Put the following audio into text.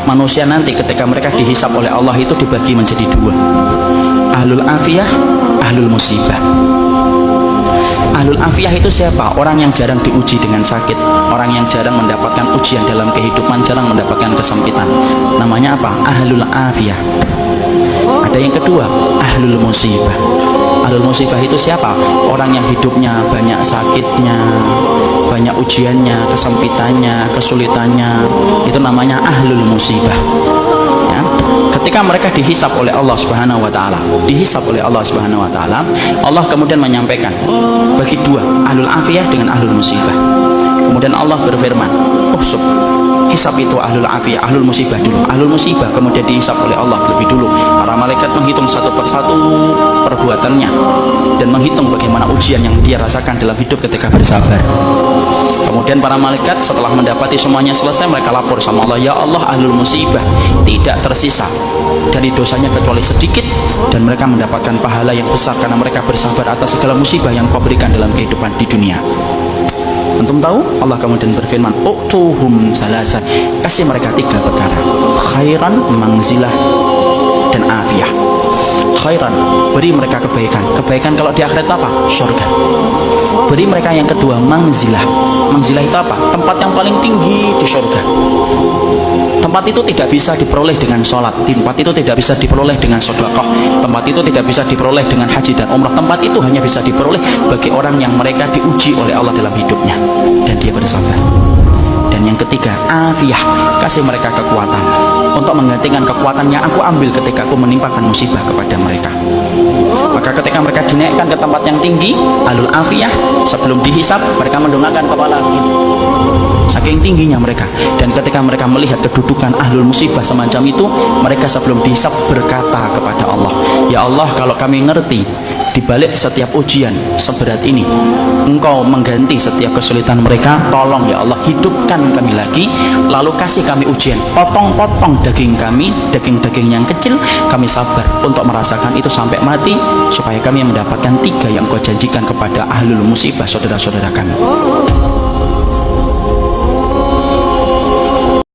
manusia nanti ketika mereka dihisab oleh Allah itu dibagi menjadi dua, ahlul afiyah, ahlul musibah. Ahlul afiyah itu siapa? Orang yang jarang diuji dengan sakit, orang yang jarang mendapatkan ujian dalam kehidupan, jarang mendapatkan kesempitan. Namanya apa? Ahlul afiyah. Ada yang kedua, ahlul musibah. Ahlul musibah itu siapa? Orang yang hidupnya banyak sakitnya, banyak ujiannya, kesempitannya, kesulitannya. Itu namanya ahlul musibah. Ya. Ketika mereka dihisab oleh Allah Subhanahu wa taala, Allah kemudian menyampaikan bagi dua, ahlul afiyah dengan ahlul musibah. Kemudian Allah berfirman, "Uhsub." Hisab itu ahlul afiyah, ahlul musibah dulu. Ahlul musibah kemudian dihisab oleh Allah lebih dulu. Para malaikat menghitung satu persatu perbuatannya dan menghitung bagaimana ujian yang dia rasakan dalam hidup ketika bersabar. Kemudian para malaikat setelah mendapati semuanya selesai, mereka lapor sama Allah, "Ya Allah, ahlul musibah tidak tersisa dari dosanya kecuali sedikit, dan mereka mendapatkan pahala yang besar karena mereka bersabar atas segala musibah yang Kau berikan dalam kehidupan di dunia." Antum tahu? Allah kemudian berfirman, "Utuhum salasan." Kasih mereka tiga perkara: khairan, manzilah, dan afiyah. Khairan, beri mereka kebaikan. Kebaikan kalau di akhirat apa? Surga. Beri mereka yang kedua, manzilah. Manzilah itu apa? Tempat yang paling tinggi di surga. Tempat itu tidak bisa diperoleh dengan sholat, tempat itu tidak bisa diperoleh dengan sedekah, tempat itu tidak bisa diperoleh dengan haji dan umrah. Tempat itu hanya bisa diperoleh bagi orang yang mereka diuji oleh Allah dalam hidupnya dan dia bersabar. Dan yang ketiga, afiyah, kasih mereka kekuatan untuk menggantikan kekuatan yang aku ambil ketika aku menimpakan musibah kepada mereka. Maka ketika mereka dinaikkan ke tempat yang tinggi, ahlul afiyah, sebelum dihisab mereka mendongakkan kepala begini, saking tingginya mereka. Dan ketika mereka melihat kedudukan ahlul musibah semacam itu, mereka sebelum dihisab berkata kepada Allah, "Ya Allah, kalau kami ngerti di balik setiap ujian seberat ini Engkau mengganti setiap kesulitan mereka, tolong ya Allah hidupkan kami lagi, lalu kasih kami ujian, potong-potong daging kami, daging-daging yang kecil, kami sabar untuk merasakan itu sampai mati, supaya kami mendapatkan tiga yang Kau janjikan kepada ahlul musibah, saudara-saudara kami."